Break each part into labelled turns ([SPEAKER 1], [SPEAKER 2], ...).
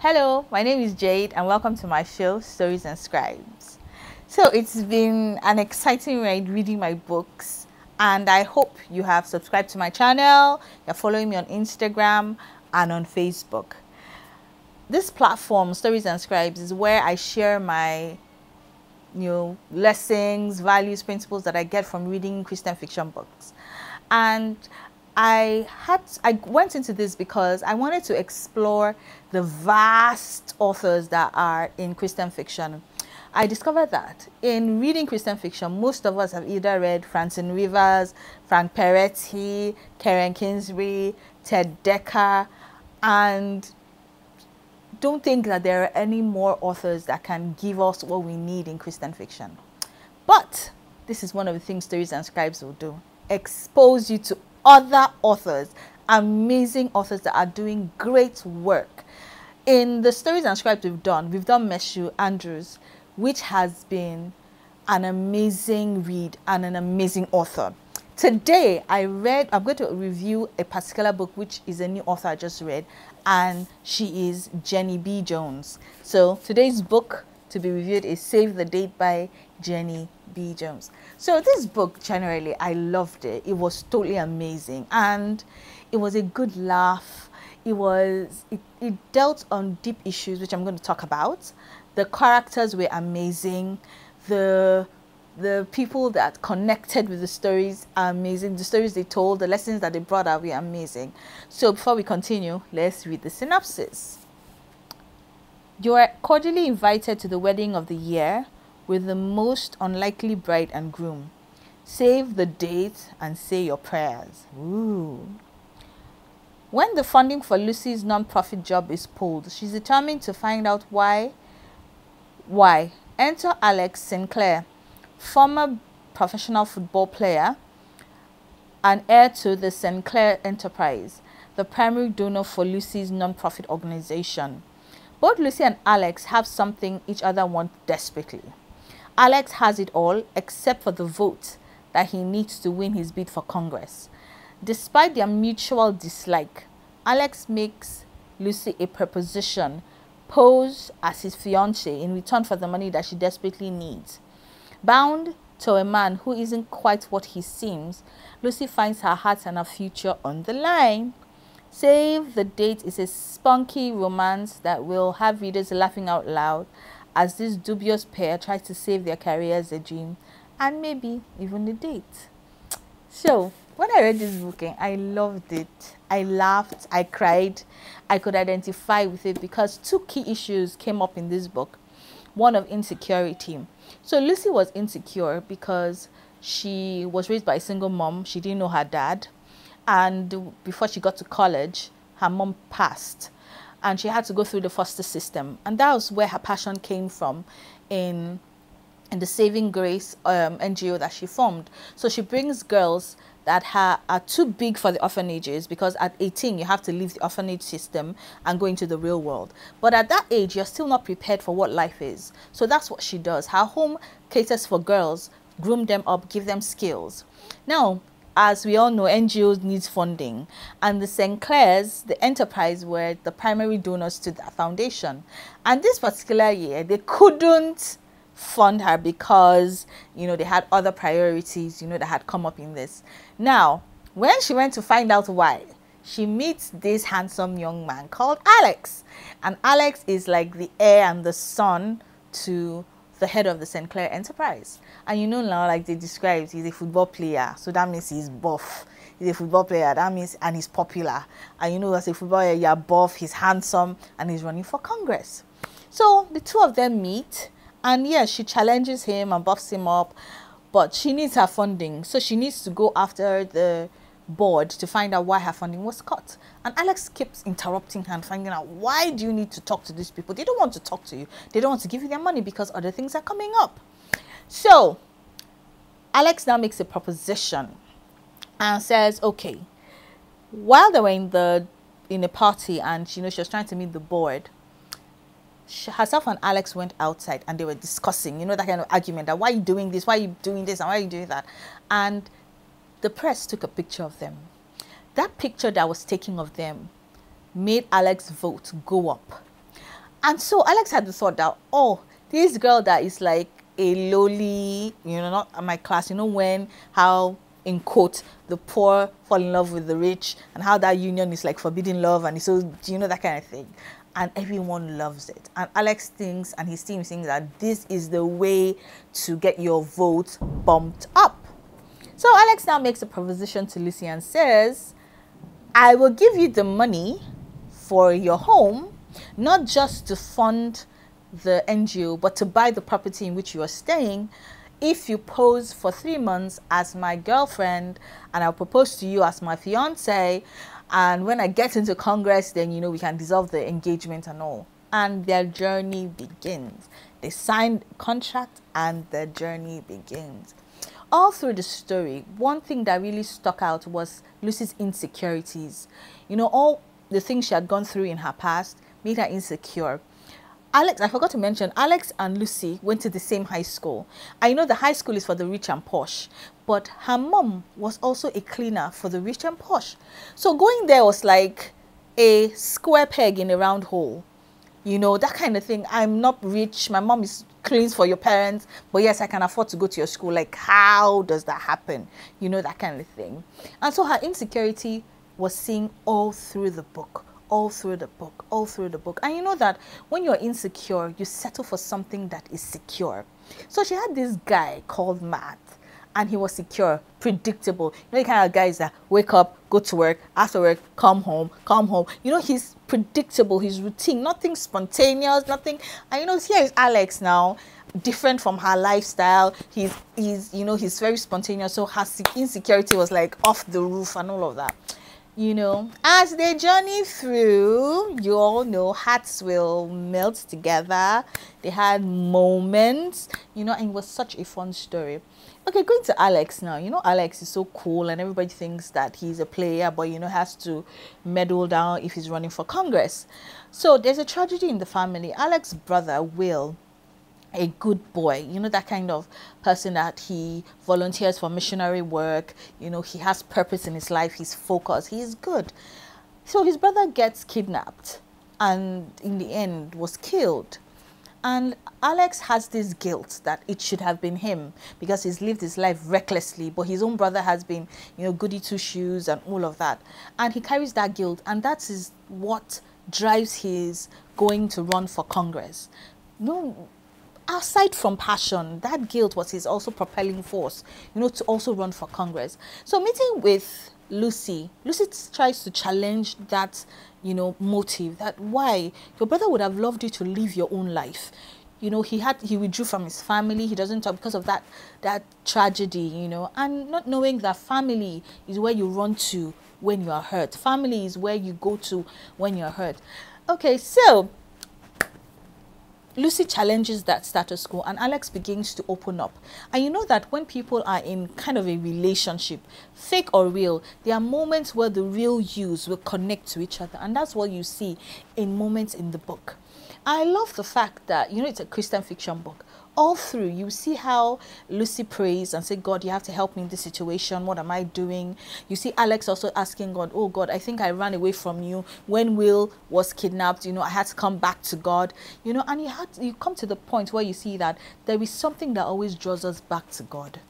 [SPEAKER 1] Hello, my name is Jade and welcome to my show, Stories and Scribes. So it's been an exciting ride reading my books and I hope you have subscribed to my channel, you're following me on Instagram and on Facebook. This platform, Stories and Scribes, is where I share my lessons, values, principles that I get from reading Christian fiction books. And I went into this because I wanted to explore the vast authors that are in Christian fiction. I discovered that in reading Christian fiction, most of us have either read Francine Rivers, Frank Peretti, Karen Kingsbury, Ted Dekker, and don't think that there are any more authors that can give us what we need in Christian fiction. But this is one of the things Stories and Scribes will do. Expose you to other authors, amazing authors that are doing great work. In the Stories and Scribes we've done Meshu Andrews, which has been an amazing read and an amazing author. Today I'm going to review a particular book which is a new author I just read, and she is Jenny B. Jones. So today's book to be reviewed is Save the Date by Jenny B. Jones. So this book, generally, I loved it. It was totally amazing and it was a good laugh. It dealt on deep issues which I'm going to talk about. The characters were amazing. The people that connected with the stories are amazing. The stories they told, the lessons that they brought out were amazing. So before we continue, let's read the synopsis. You are cordially invited to the wedding of the year with the most unlikely bride and groom. Save the date and say your prayers. Ooh. When the funding for Lucy's non-profit job is pulled, she's determined to find out why. Enter Alex Sinclair, former professional football player and heir to the Sinclair Enterprise, the primary donor for Lucy's non-profit organization. Both Lucy and Alex have something each other want desperately. Alex has it all except for the vote that he needs to win his bid for Congress. Despite their mutual dislike, Alex makes Lucy a proposition, pose as his fiancée in return for the money that she desperately needs. Bound to a man who isn't quite what he seems, Lucy finds her heart and her future on the line. Save the Date is a spunky romance that will have readers laughing out loud as this dubious pair tries to save their career as a dream and maybe even a date. So when I read this book, I loved it. I laughed, I cried, I could identify with it because two key issues came up in this book. One of insecurity. So Lucy was insecure because she was raised by a single mom. She didn't know her dad. And before she got to college, her mom passed and she had to go through the foster system. And that was where her passion came from in the Saving Grace NGO that she formed. So she brings girls that are too big for the orphanages, because at 18 you have to leave the orphanage system and go into the real world. But at that age you're still not prepared for what life is. So that's what she does. Her home caters for girls, groom them up, give them skills. Now, as we all know, NGOs needs funding, and the Sinclairs, the enterprise, were the primary donors to that foundation. And this particular year, they couldn't fund her because, they had other priorities, that had come up in this. Now, when she went to find out why, she meets this handsome young man called Alex. And Alex is like the heir and the son to the head of the Sinclair Enterprise. And now, like they described, he's a football player, so that means he's buff. He's a football player, that means, and he's popular. And as a football player, you're buff, he's handsome, and he's running for Congress. So the two of them meet, and yes, she challenges him and buffs him up, but she needs her funding, so she needs to go after the board to find out why her funding was cut. And Alex keeps interrupting her and finding out, why do you need to talk to these people? They don't want to talk to you. They don't want to give you their money because other things are coming up. So Alex now makes a proposition and says, okay, while they were in a party and she was trying to meet the board, herself and Alex went outside and they were discussing, that kind of argument, that why are you doing this, why are you doing this, and why are you doing that? And the press took a picture of them. That picture that was taken of them made Alex's vote go up. And so Alex had the thought that, oh, this girl that is like a lowly, not my class, when how, in quote, the poor fall in love with the rich, and how that union is like forbidden love, and so, that kind of thing. And everyone loves it. And Alex thinks, and his team thinks, that this is the way to get your vote bumped up. So Alex now makes a proposition to Lucy and says, I will give you the money for your home, not just to fund the NGO, but to buy the property in which you are staying, if you pose for 3 months as my girlfriend, and I'll propose to you as my fiance, and when I get into Congress, then, we can dissolve the engagement and all. And their journey begins. They signed a contract and the journey begins. All through the story, one thing that really stuck out was Lucy's insecurities. All the things she had gone through in her past made her insecure. Alex, I forgot to mention, Alex and Lucy went to the same high school. I know the high school is for the rich and posh, but her mom was also a cleaner for the rich and posh. So going there was like a square peg in a round hole. That kind of thing. I'm not rich. My mom is cleans for your parents, but yes, I can afford to go to your school. Like, how does that happen? That kind of thing. And so her insecurity was seen all through the book. All through the book. And that when you're insecure, you settle for something that is secure. So she had this guy called Matt, and he was secure, predictable. The kind of guys that wake up, go to work, after work, come home. He's predictable, his routine, nothing spontaneous, nothing. And here is Alex now, different from her lifestyle. He's very spontaneous. So her insecurity was like off the roof and all of that. As they journey through, you all know hearts will melt together. They had moments, and it was such a fun story. Okay, going to Alex now. Alex is so cool and everybody thinks that he's a player, but, has to medal down if he's running for Congress. So there's a tragedy in the family. Alex's brother, Will, a good boy, that kind of person that he volunteers for missionary work, he has purpose in his life, he's focused, he's good. So his brother gets kidnapped and in the end was killed. And Alex has this guilt that it should have been him because he's lived his life recklessly, but his own brother has been, goody two shoes and all of that. And he carries that guilt, and that is what drives his going to run for Congress. Aside from passion, that guilt was his also propelling force, to also run for Congress. So meeting with Lucy tries to challenge that, motive, that why your brother would have loved you to live your own life. He withdrew from his family. He doesn't talk because of that tragedy, and not knowing that family is where you run to when you are hurt. Family is where you go to when you're hurt. Okay, so Lucy challenges that status quo and Alex begins to open up. And that when people are in kind of a relationship, fake or real, there are moments where the real yous will connect to each other. And that's what you see in moments in the book. I love the fact that, it's a Christian fiction book. All through, you see how Lucy prays and say, God, you have to help me in this situation. What am I doing? You see Alex also asking God, oh God, I think I ran away from you. When Will was kidnapped, I had to come back to God. And you come to the point where you see that there is something that always draws us back to God.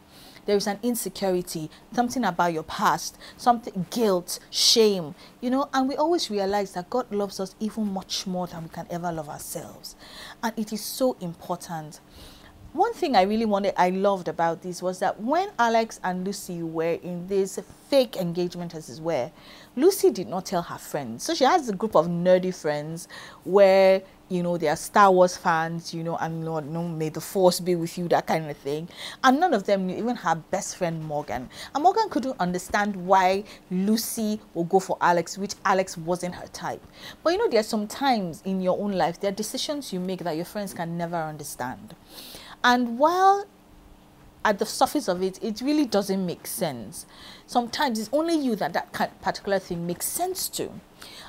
[SPEAKER 1] There is an insecurity, something about your past, something, guilt, shame, and we always realize that God loves us even much more than we can ever love ourselves. And it is so important. One thing I loved about this was that when Alex and Lucy were in this fake engagement, as it were, Lucy did not tell her friends. So she has a group of nerdy friends where, they are Star Wars fans, and Lord, may the force be with you, that kind of thing. And none of them knew, even her best friend Morgan. And Morgan couldn't understand why Lucy would go for Alex, which Alex wasn't her type. But there are some times in your own life, there are decisions you make that your friends can never understand. And while at the surface of it, it really doesn't make sense. Sometimes it's only you that particular thing makes sense to.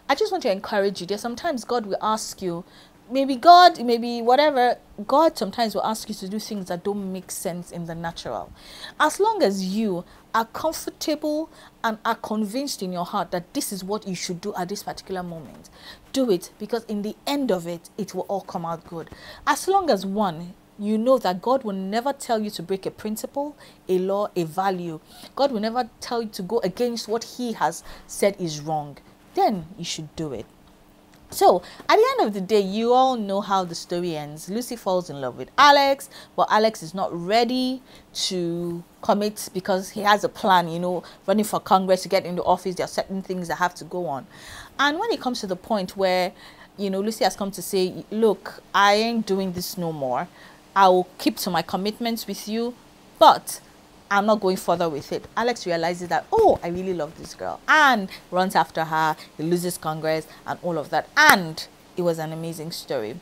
[SPEAKER 1] I just want to encourage you. There's sometimes God will ask you, maybe God, maybe whatever, God sometimes will ask you to do things that don't make sense in the natural. As long as you are comfortable and are convinced in your heart that this is what you should do at this particular moment, do it, because in the end of it, it will all come out good. As long as one, you know that God will never tell you to break a principle, a law, a value. God will never tell you to go against what he has said is wrong. Then you should do it. So, at the end of the day, you all know how the story ends. Lucy falls in love with Alex, but Alex is not ready to commit because he has a plan, you know, running for Congress to get into office. There are certain things that have to go on. And when it comes to the point where, you know, Lucy has come to say, look, I ain't doing this no more. I will keep to my commitments with you, but I'm not going further with it. Alex realizes that, oh, I really love this girl, and runs after her. He loses Congress and all of that. And it was an amazing story.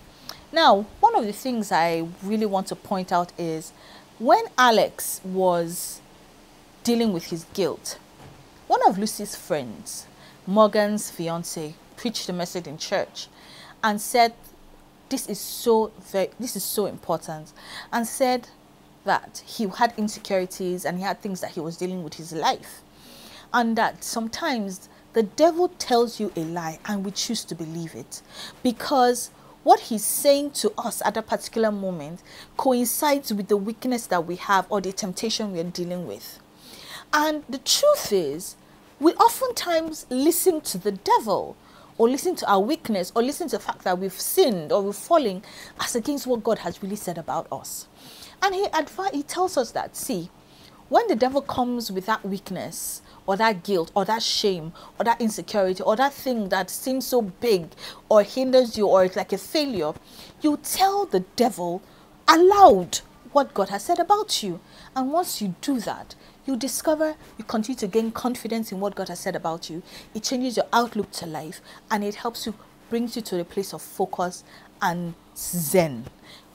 [SPEAKER 1] Now, one of the things I really want to point out is when Alex was dealing with his guilt, one of Lucy's friends, Morgan's fiance, preached a message in church and said, this is so important, and said that he had insecurities and he had things that he was dealing with his life, and that sometimes the devil tells you a lie and we choose to believe it because what he's saying to us at a particular moment coincides with the weakness that we have or the temptation we're dealing with. And the truth is, we oftentimes listen to the devil, or listen to our weakness, or listen to the fact that we've sinned or we've fallen as against what God has really said about us. And he tells us that, see, when the devil comes with that weakness or that guilt or that shame or that insecurity or that thing that seems so big or hinders you or it's like a failure, you tell the devil aloud what God has said about you. And once you do that, you discover you continue to gain confidence in what God has said about you. It changes your outlook to life, and it helps you, brings you to a place of focus and zen.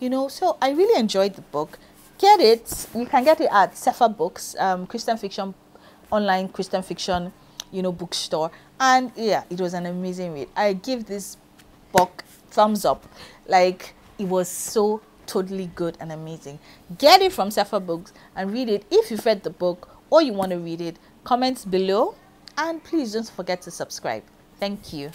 [SPEAKER 1] You know, so I really enjoyed the book. Get it. You can get it at Sefer Books, Christian fiction, online Christian fiction, you know, bookstore. And yeah, it was an amazing read. I give this book thumbs up. Like, it was so totally good and amazing. Get it from Sefer Books and read it. If you've read the book or you want to read it, comments below, and please don't forget to subscribe. Thank you.